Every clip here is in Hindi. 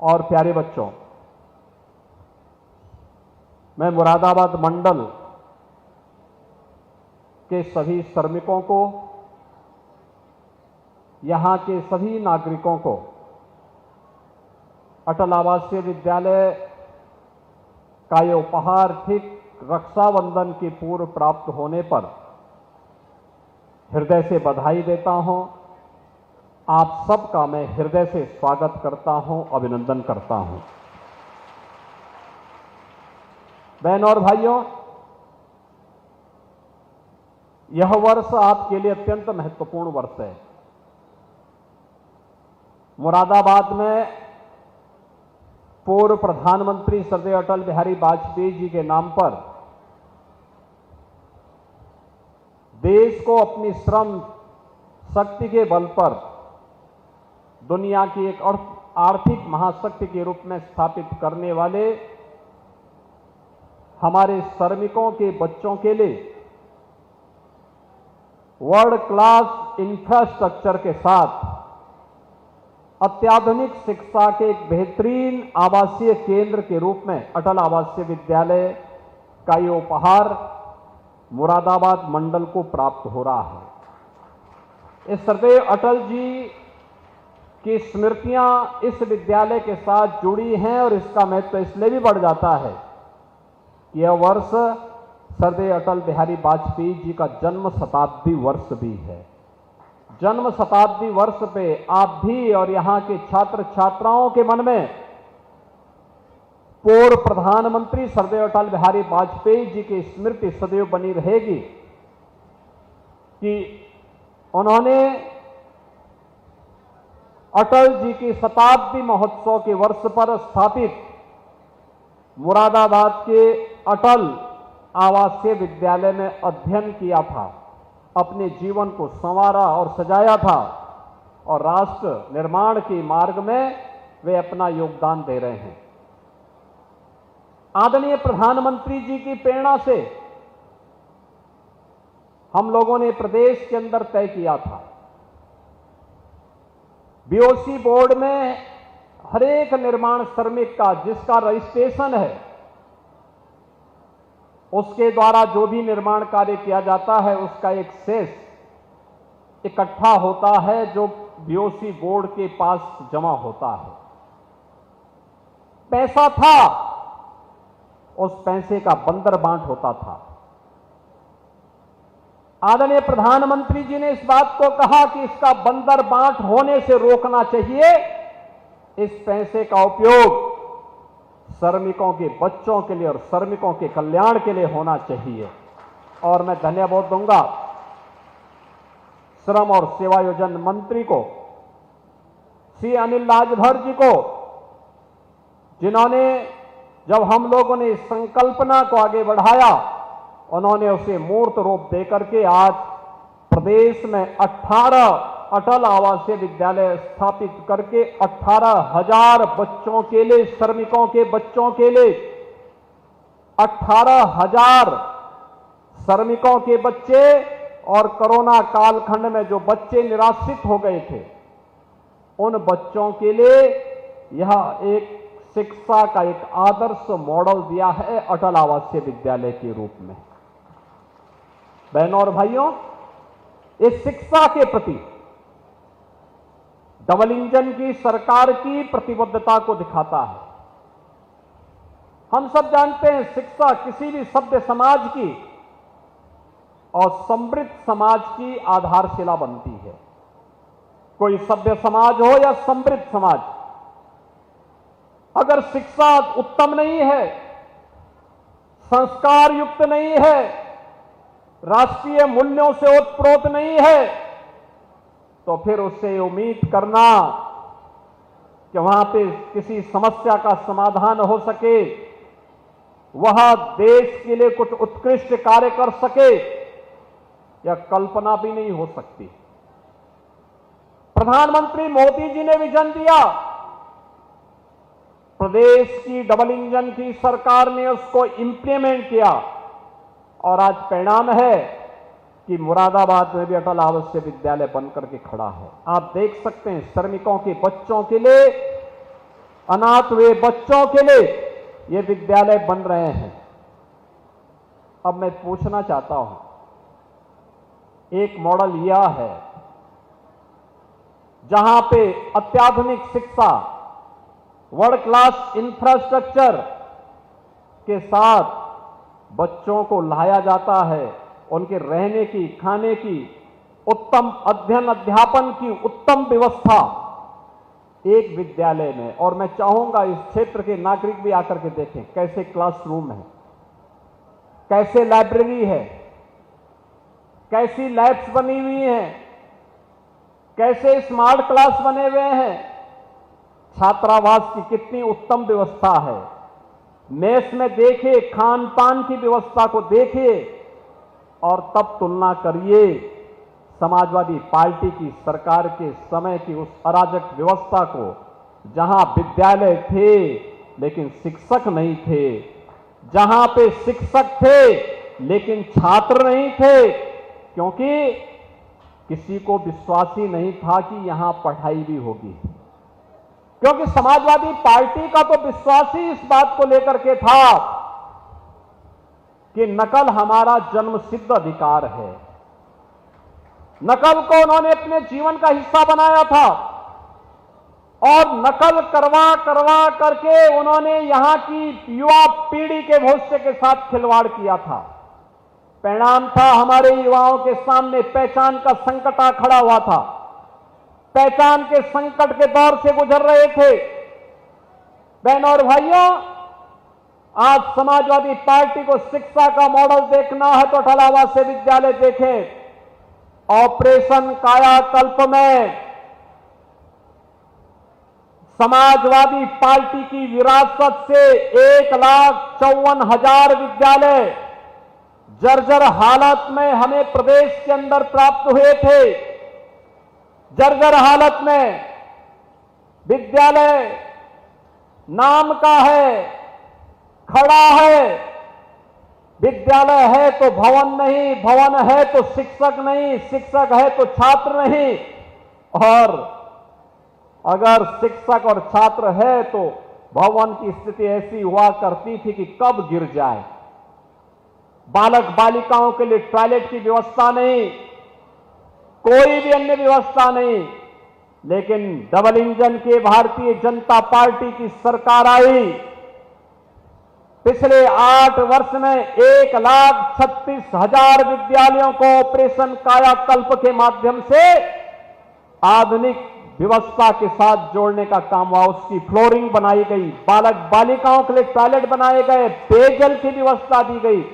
और प्यारे बच्चों, मैं मुरादाबाद मंडल के सभी श्रमिकों को, यहां के सभी नागरिकों को अटल आवासीय विद्यालय का ये उपहार ठीक रक्षाबंधन की पूर्व प्राप्त होने पर हृदय से बधाई देता हूं। आप सबका मैं हृदय से स्वागत करता हूं, अभिनंदन करता हूं। बहनों और भाइयों, यह वर्ष आपके लिए अत्यंत महत्वपूर्ण वर्ष है। मुरादाबाद में पूर्व प्रधानमंत्री श्रद्धेय अटल बिहारी वाजपेयी जी के नाम पर देश को अपनी श्रम शक्ति के बल पर दुनिया की एक आर्थिक महाशक्ति के रूप में स्थापित करने वाले हमारे श्रमिकों के बच्चों के लिए वर्ल्ड क्लास इंफ्रास्ट्रक्चर के साथ अत्याधुनिक शिक्षा के एक बेहतरीन आवासीय केंद्र के रूप में अटल आवासीय विद्यालय का ये उपहार मुरादाबाद मंडल को प्राप्त हो रहा है। इस श्रद्धेय अटल जी की स्मृतियां इस विद्यालय के साथ जुड़ी हैं और इसका महत्व इसलिए भी बढ़ जाता है कि यह वर्ष श्रद्धेय अटल बिहारी वाजपेयी जी का जन्म शताब्दी वर्ष भी है। जन्म शताब्दी वर्ष पे आप भी और यहां के छात्र छात्राओं के मन में पूर्व प्रधानमंत्री श्रद्धेय अटल बिहारी वाजपेयी जी की स्मृति सदैव बनी रहेगी कि उन्होंने अटल जी की शताब्दी महोत्सव के वर्ष पर स्थापित मुरादाबाद के अटल आवासीय विद्यालय में अध्ययन किया था, अपने जीवन को संवारा और सजाया था और राष्ट्र निर्माण के मार्ग में वे अपना योगदान दे रहे हैं। आदरणीय प्रधानमंत्री जी की प्रेरणा से हम लोगों ने प्रदेश के अंदर तय किया था, बीओसी बोर्ड में हर एक निर्माण श्रमिक का जिसका रजिस्ट्रेशन है उसके द्वारा जो भी निर्माण कार्य किया जाता है उसका एक शेष इकट्ठा होता है जो बीओसी बोर्ड के पास जमा होता है। पैसा था, उस पैसे का बंदर बांट होता था। आदरणीय प्रधानमंत्री जी ने इस बात को कहा कि इसका बंदर बांट होने से रोकना चाहिए, इस पैसे का उपयोग श्रमिकों के बच्चों के लिए और श्रमिकों के कल्याण के लिए होना चाहिए। और मैं धन्यवाद दूंगा श्रम और सेवायोजन मंत्री को, श्री अनिल राजभर जी को, जिन्होंने जब हम लोगों ने इस संकल्पना को आगे बढ़ाया उन्होंने उसे मूर्त रूप देकर के आज प्रदेश में 18 अटल आवासीय विद्यालय स्थापित करके 18,000 बच्चों के लिए, श्रमिकों के बच्चों के लिए 18,000 श्रमिकों के बच्चे और कोरोना कालखंड में जो बच्चे निराश्रित हो गए थे उन बच्चों के लिए यह एक शिक्षा का एक आदर्श मॉडल दिया है अटल आवासीय विद्यालय के रूप में। बहनों और भाइयों, इस शिक्षा के प्रति डबल इंजन की सरकार की प्रतिबद्धता को दिखाता है। हम सब जानते हैं शिक्षा किसी भी सभ्य समाज की और समृद्ध समाज की आधारशिला बनती है। कोई सभ्य समाज हो या समृद्ध समाज, अगर शिक्षा उत्तम नहीं है, संस्कार युक्त नहीं है, राष्ट्रीय मूल्यों से ओतप्रोत नहीं है, तो फिर उससे उम्मीद करना कि वहां पे किसी समस्या का समाधान हो सके, वह देश के लिए कुछ उत्कृष्ट कार्य कर सके, यह कल्पना भी नहीं हो सकती। प्रधानमंत्री मोदी जी ने विजन दिया, प्रदेश की डबल इंजन की सरकार ने उसको इंप्लीमेंट किया और आज परिणाम है कि मुरादाबाद में भी अटल आवासीय विद्यालय बनकर के खड़ा है। आप देख सकते हैं श्रमिकों के बच्चों के लिए अनाथ हुए बच्चों के लिए ये विद्यालय बन रहे हैं। अब मैं पूछना चाहता हूं, एक मॉडल यह है जहां पे अत्याधुनिक शिक्षा, वर्ल्ड क्लास इंफ्रास्ट्रक्चर के साथ बच्चों को लाया जाता है, उनके रहने की, खाने की, उत्तम अध्ययन अध्यापन की उत्तम व्यवस्था एक विद्यालय में। और मैं चाहूंगा इस क्षेत्र के नागरिक भी आकर के देखें कैसे क्लासरूम है, कैसे लाइब्रेरी है, कैसी लैब्स बनी हुई हैं, कैसे स्मार्ट क्लास बने हुए हैं, छात्रावास की कितनी उत्तम व्यवस्था है। मेस में देखिए, खान पान की व्यवस्था को देखिए और तब तुलना करिए समाजवादी पार्टी की सरकार के समय की उस अराजक व्यवस्था को, जहां विद्यालय थे लेकिन शिक्षक नहीं थे, जहां पे शिक्षक थे लेकिन छात्र नहीं थे, क्योंकि किसी को विश्वास ही नहीं था कि यहां पढ़ाई भी होगी। क्योंकि समाजवादी पार्टी का तो विश्वास ही इस बात को लेकर के था कि नकल हमारा जन्मसिद्ध अधिकार है। नकल को उन्होंने अपने जीवन का हिस्सा बनाया था और नकल करवा करवा करके उन्होंने यहां की युवा पीढ़ी के भविष्य के साथ खिलवाड़ किया था। परिणाम था हमारे युवाओं के सामने पहचान का संकट आ खड़ा हुआ था। पहचान के संकट के दौर से गुजर रहे थे। बहनों और भाइयों, आज समाजवादी पार्टी को शिक्षा का मॉडल देखना है तो अटल आवासीय विद्यालय देखें। ऑपरेशन कायाकल्प में समाजवादी पार्टी की विरासत से 1,54,000 विद्यालय जर्जर हालत में हमें प्रदेश के अंदर प्राप्त हुए थे। जर्जर हालत में विद्यालय नाम का है, खड़ा है। विद्यालय है तो भवन नहीं, भवन है तो शिक्षक नहीं, शिक्षक है तो छात्र नहीं। और अगर शिक्षक और छात्र है तो भवन की स्थिति ऐसी हुआ करती थी कि कब गिर जाए। बालक बालिकाओं के लिए टॉयलेट की व्यवस्था नहीं, कोई भी अन्य व्यवस्था नहीं। लेकिन डबल इंजन के भारतीय जनता पार्टी की सरकार आई। पिछले 8 वर्ष में 1,36,000 विद्यालयों को ऑपरेशन कायाकल्प के माध्यम से आधुनिक व्यवस्था के साथ जोड़ने का काम हुआ। उसकी फ्लोरिंग बनाई गई, बालक बालिकाओं के लिए टॉयलेट बनाए गए, पेयजल की व्यवस्था दी गई,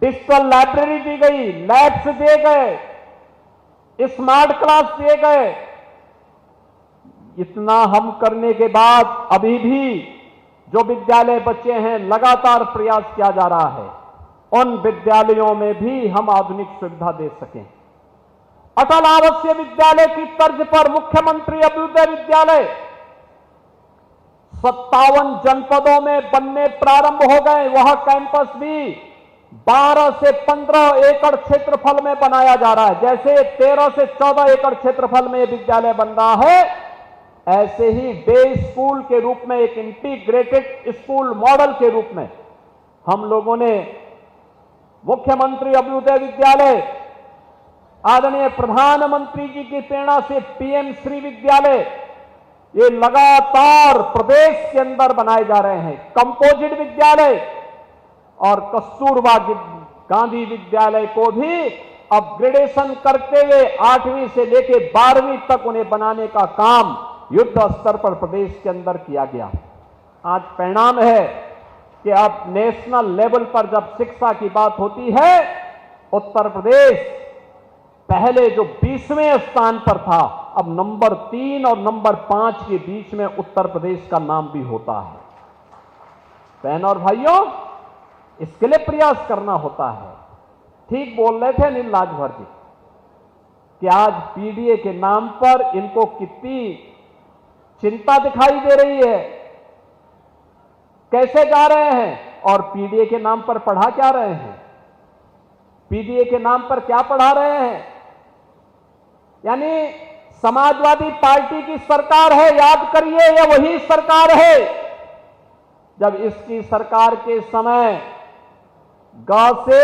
डिजिटल लाइब्रेरी दी गई, लैब्स दिए गए, स्मार्ट क्लास दिए गए। इतना हम करने के बाद अभी भी जो विद्यालय बचे हैं लगातार प्रयास किया जा रहा है उन विद्यालयों में भी हम आधुनिक सुविधा दे सकें। अटल आवासीय विद्यालय की तर्ज पर मुख्यमंत्री अभ्युदय विद्यालय 57 जनपदों में बनने प्रारंभ हो गए। वह कैंपस भी 12 से 15 एकड़ क्षेत्रफल में बनाया जा रहा है। जैसे 13 से 14 एकड़ क्षेत्रफल में विद्यालय बन रहा है, ऐसे ही डे स्कूल के रूप में, एक इंटीग्रेटेड स्कूल मॉडल के रूप में हम लोगों ने मुख्यमंत्री अभ्युदय विद्यालय, आदरणीय प्रधानमंत्री जी की प्रेरणा से पीएम श्री विद्यालय, ये लगातार प्रदेश के अंदर बनाए जा रहे हैं। कंपोजिट विद्यालय और कस्तूरबा गांधी विद्यालय को भी अपग्रेडेशन करते हुए 8वीं से लेकर 12वीं तक उन्हें बनाने का काम युद्ध स्तर पर प्रदेश के अंदर किया गया। आज परिणाम है कि अब नेशनल लेवल पर जब शिक्षा की बात होती है, उत्तर प्रदेश पहले जो 20वें स्थान पर था, अब नंबर 3 और नंबर 5 के बीच में उत्तर प्रदेश का नाम भी होता है। बहनों और भाइयों, इसके लिए प्रयास करना होता है। ठीक बोल रहे थे अनिल राजभर जी कि आज पीडीए के नाम पर इनको कितनी चिंता दिखाई दे रही है, कैसे जा रहे हैं और पीडीए के नाम पर पढ़ा क्या रहे हैं, पीडीए के नाम पर क्या पढ़ा रहे हैं। यानी समाजवादी पार्टी की सरकार है, याद करिए, यह वही सरकार है जब इसकी सरकार के समय ग से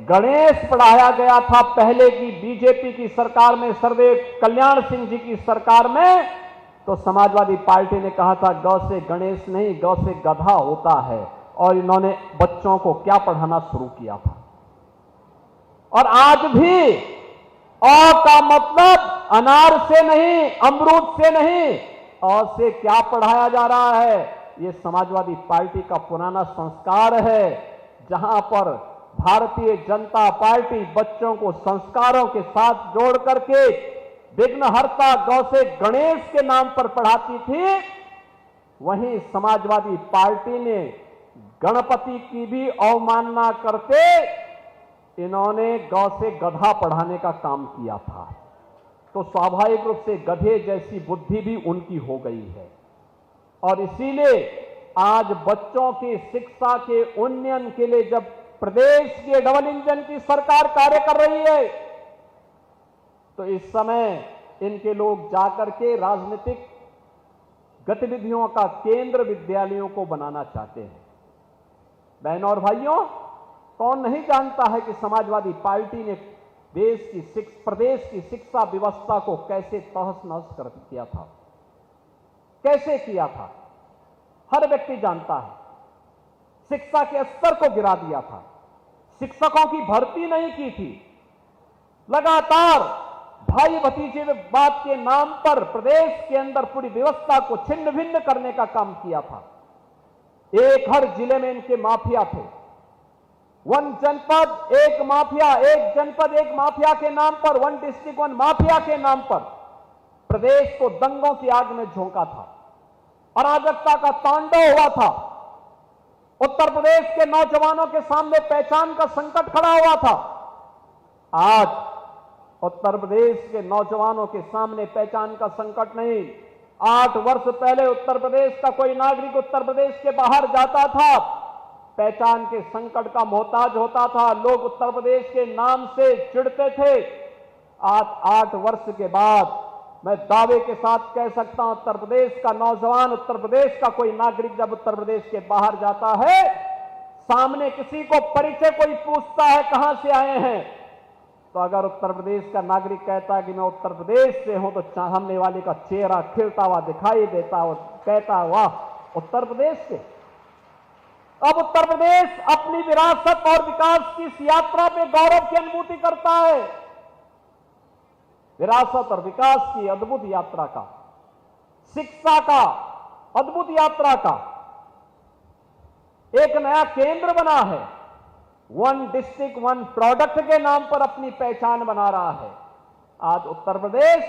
गणेश पढ़ाया गया था। पहले की बीजेपी की सरकार में, सर्वदेव कल्याण सिंह जी की सरकार में, तो समाजवादी पार्टी ने कहा था ग से गणेश नहीं, ग से गधा होता है। और इन्होंने बच्चों को क्या पढ़ाना शुरू किया था। और आज भी अ का मतलब अनार से नहीं, अमरूद से नहीं, अ से क्या पढ़ाया जा रहा है। यह समाजवादी पार्टी का पुराना संस्कार है, जहां पर भारतीय जनता पार्टी बच्चों को संस्कारों के साथ जोड़ करके विघ्नहर्ता ग से गणेश के नाम पर पढ़ाती थी। वहीं समाजवादी पार्टी ने गणपति की भी अवमानना करते इन्होंने ग से गधा पढ़ाने का काम किया था। तो स्वाभाविक रूप से गधे जैसी बुद्धि भी उनकी हो गई है। और इसीलिए आज बच्चों की शिक्षा के उन्नयन के लिए जब प्रदेश की डबल इंजन की सरकार कार्य कर रही है, तो इस समय इनके लोग जाकर के राजनीतिक गतिविधियों का केंद्र विद्यालयों को बनाना चाहते हैं। बहनों और भाइयों, कौन नहीं जानता है कि समाजवादी पार्टी ने प्रदेश की शिक्षा व्यवस्था को कैसे तहस नहस कर दिया था, कैसे किया था, हर व्यक्ति जानता है। शिक्षा के स्तर को गिरा दिया था, शिक्षकों की भर्ती नहीं की थी, लगातार भाई भतीजेवाद के नाम पर प्रदेश के अंदर पूरी व्यवस्था को छिन्न भिन्न करने का काम किया था। एक हर जिले में इनके माफिया थे। वन जनपद एक माफिया, एक जनपद एक माफिया के नाम पर, वन डिस्ट्रिक्ट वन माफिया के नाम पर प्रदेश को दंगों की आग में झोंका था, अराजकता का तांडव हुआ था। उत्तर प्रदेश के नौजवानों के सामने पहचान का संकट खड़ा हुआ था। आज उत्तर प्रदेश के नौजवानों के सामने पहचान का संकट नहीं। 8 वर्ष पहले उत्तर प्रदेश का कोई नागरिक उत्तर प्रदेश के बाहर जाता था, पहचान के संकट का मोहताज होता था, लोग उत्तर प्रदेश के नाम से चिढ़ते थे। आज 8 वर्ष के बाद मैं दावे के साथ कह सकता हूं, उत्तर प्रदेश का नौजवान, उत्तर प्रदेश का कोई नागरिक जब उत्तर प्रदेश के बाहर जाता है, सामने किसी को परिचय कोई पूछता है कहां से आए हैं, तो अगर उत्तर प्रदेश का नागरिक कहता है कि मैं उत्तर प्रदेश से हूं, तो सामने वाले का चेहरा खिलता हुआ दिखाई देता, और कहता वाह उत्तर प्रदेश से। अब उत्तर प्रदेश अपनी विरासत और विकास की इस यात्रा पे गौरव की अनुभूति करता है। विरासत और विकास की अद्भुत यात्रा का, शिक्षा का अद्भुत यात्रा का एक नया केंद्र बना है। वन डिस्ट्रिक्ट वन प्रोडक्ट के नाम पर अपनी पहचान बना रहा है। आज Uttar Pradesh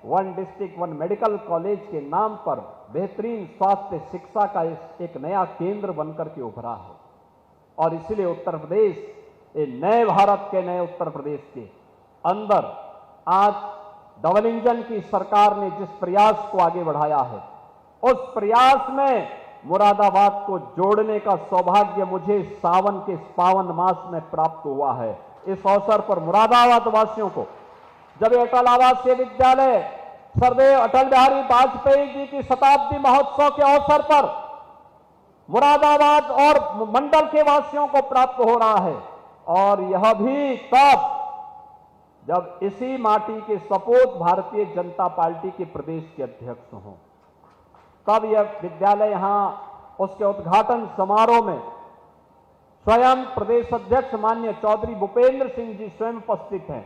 one district one medical college के नाम पर बेहतरीन स्वास्थ्य शिक्षा का एक नया केंद्र बनकर के उभरा है। और इसलिए उत्तर प्रदेश, ये नए भारत के नए उत्तर प्रदेश के अंदर आज डबल इंजन की सरकार ने जिस प्रयास को आगे बढ़ाया है, उस प्रयास में मुरादाबाद को जोड़ने का सौभाग्य मुझे सावन के पावन मास में प्राप्त हुआ है। इस अवसर पर मुरादाबाद वासियों को, जब अटल आवासीय विद्यालय सर्वदेव अटल बिहारी वाजपेयी जी की शताब्दी महोत्सव के अवसर पर मुरादाबाद और मंडल के वासियों को प्राप्त हो रहा है, और यह भी तब जब इसी माटी के सपूत भारतीय जनता पार्टी के प्रदेश के अध्यक्ष हों, तब यह विद्यालय यहां उसके उद्घाटन समारोह में स्वयं प्रदेश अध्यक्ष माननीय चौधरी भूपेंद्र सिंह जी स्वयं उपस्थित हैं।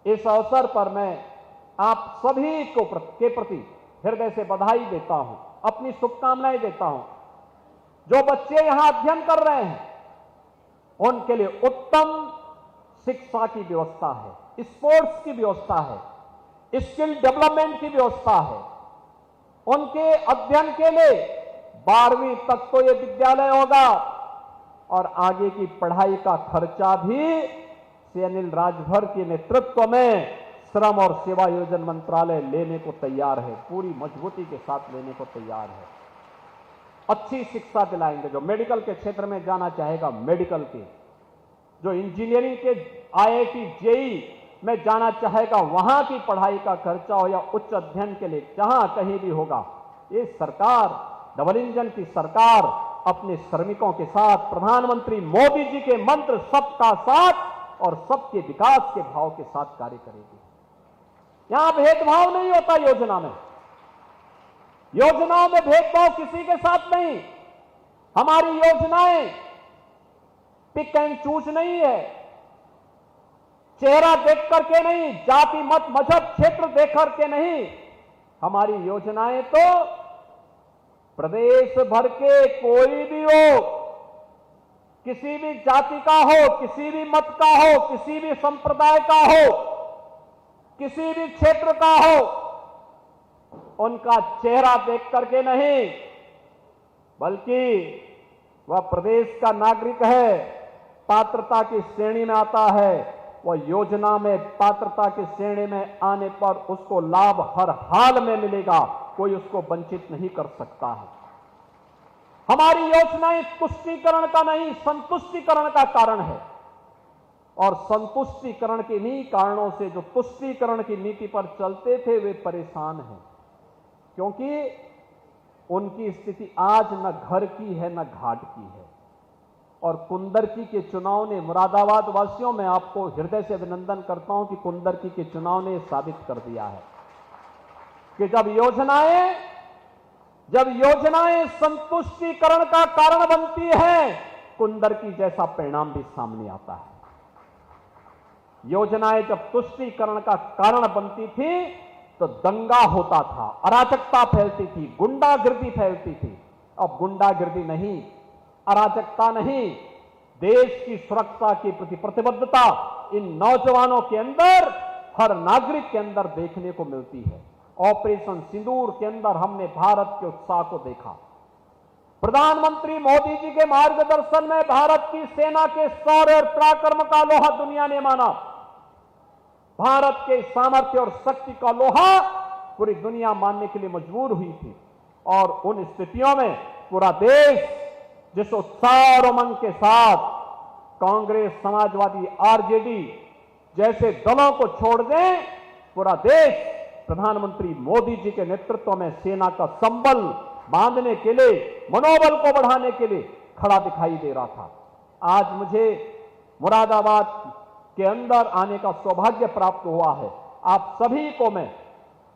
इस अवसर पर मैं आप सभी को के प्रति हृदय से बधाई देता हूं, अपनी शुभकामनाएं देता हूं। जो बच्चे यहां अध्ययन कर रहे हैं, उनके लिए उत्तम शिक्षा की व्यवस्था है, स्पोर्ट्स की व्यवस्था है, स्किल डेवलपमेंट की व्यवस्था है। उनके अध्ययन के लिए 12वीं तक तो यह विद्यालय होगा, और आगे की पढ़ाई का खर्चा भी श्री अनिल राजभर के नेतृत्व में श्रम और सेवा योजन मंत्रालय लेने को तैयार है, पूरी मजबूती के साथ लेने को तैयार है। अच्छी शिक्षा दिलाएंगे। जो मेडिकल के क्षेत्र में जाना चाहेगा, मेडिकल के, जो इंजीनियरिंग के IIT JEE में जाना चाहेगा, वहां की पढ़ाई का खर्चा हो या उच्च अध्ययन के लिए जहां कहीं भी होगा, ये सरकार, डबल इंजन की सरकार अपने श्रमिकों के साथ प्रधानमंत्री मोदी जी के मंत्र सबका साथ और सबके विकास के भाव के साथ कार्य करेगी। यहां भेदभाव नहीं होता योजना में। योजनाओं में भेदभाव किसी के साथ नहीं। हमारी योजनाएं पिक एंड चूज नहीं है, चेहरा देख करके नहीं, जाति मत मजहब क्षेत्र देख करके नहीं। हमारी योजनाएं तो प्रदेश भर के कोई भी हो, किसी भी जाति का हो, किसी भी मत का हो, किसी भी संप्रदाय का हो, किसी भी क्षेत्र का हो, उनका चेहरा देख करके नहीं, बल्कि वह प्रदेश का नागरिक है, पात्रता की श्रेणी में आता है, वह योजना में पात्रता की श्रेणी में आने पर उसको लाभ हर हाल में मिलेगा, कोई उसको वंचित नहीं कर सकता है। हमारी योजनाएं तुष्टीकरण का नहीं, संतुष्टीकरण का कारण है। और संतुष्टीकरण के इन्हीं कारणों से जो तुष्टीकरण की नीति पर चलते थे वे परेशान हैं, क्योंकि उनकी स्थिति आज न घर की है न घाट की है। और कुंदरकी के चुनाव ने, मुरादाबाद वासियों में आपको हृदय से अभिनंदन करता हूं कि कुंदरकी के चुनाव ने साबित कर दिया है कि जब योजनाएं संतुष्टीकरण का कारण बनती है, कुंदरकी जैसा परिणाम भी सामने आता है। योजनाएं जब तुष्टीकरण का कारण बनती थी तो दंगा होता था, अराजकता फैलती थी, गुंडागिर्दी फैलती थी। अब गुंडागिर्दी नहीं, अराजकता नहीं, देश की सुरक्षा के प्रति प्रतिबद्धता इन नौजवानों के अंदर, हर नागरिक के अंदर देखने को मिलती है। ऑपरेशन सिंदूर के अंदर हमने भारत के उत्साह को देखा। प्रधानमंत्री मोदी जी के मार्गदर्शन में भारत की सेना के शौर्य और पराक्रम का लोहा दुनिया ने माना। भारत के सामर्थ्य और शक्ति का लोहा पूरी दुनिया मानने के लिए मजबूर हुई थी। और उन स्थितियों में पूरा देश जिस उत्साह और उमंग के साथ कांग्रेस, समाजवादी, आरजेडी जैसे दलों को छोड़ दें, पूरा देश प्रधानमंत्री मोदी जी के नेतृत्व में सेना का संबल बांधने के लिए, मनोबल को बढ़ाने के लिए खड़ा दिखाई दे रहा था। आज मुझे मुरादाबाद के अंदर आने का सौभाग्य प्राप्त हुआ है। आप सभी को मैं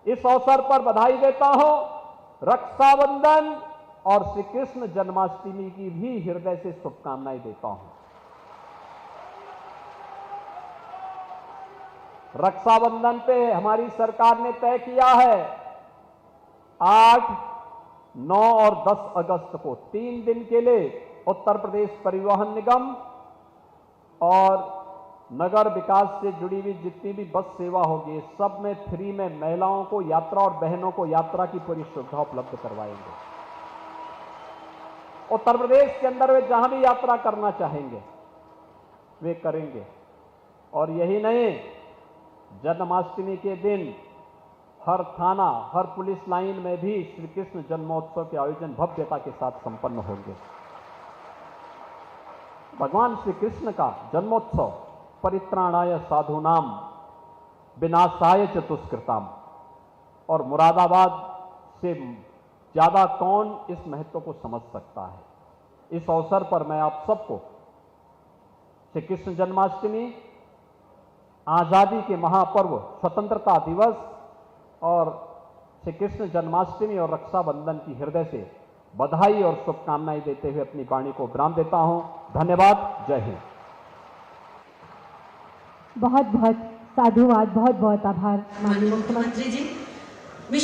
इस अवसर पर बधाई देता हूं। रक्षाबंधन और श्री कृष्ण जन्माष्टमी की भी हृदय से शुभकामनाएं देता हूं। रक्षाबंधन पे हमारी सरकार ने तय किया है 8, 9 और 10 अगस्त को 3 दिन के लिए उत्तर प्रदेश परिवहन निगम और नगर विकास से जुड़ी हुई जितनी भी बस सेवा होगी, सब में फ्री में महिलाओं को यात्रा और बहनों को यात्रा की पूरी सुविधा उपलब्ध करवाएंगे। उत्तर प्रदेश के अंदर वे जहां भी यात्रा करना चाहेंगे वे करेंगे। और यही नहीं, जन्माष्टमी के दिन हर थाना, हर पुलिस लाइन में भी श्री कृष्ण जन्मोत्सव के आयोजन भव्यता के साथ संपन्न होंगे। भगवान श्री कृष्ण का जन्मोत्सव परित्राणाय साधूनाम विनाशाय च दुष्कृताम, और मुरादाबाद से ज्यादा कौन इस महत्व को समझ सकता है। इस अवसर पर मैं आप सबको श्री कृष्ण जन्माष्टमी, आजादी के महापर्व स्वतंत्रता दिवस और श्री कृष्ण जन्माष्टमी और रक्षाबंधन की हृदय से बधाई और शुभकामनाएं देते हुए अपनी वाणी को विराम देता हूं। धन्यवाद। जय हिंद। बहुत बहुत साधुवाद, बहुत बहुत आभार माननीय मुख्यमंत्री जी।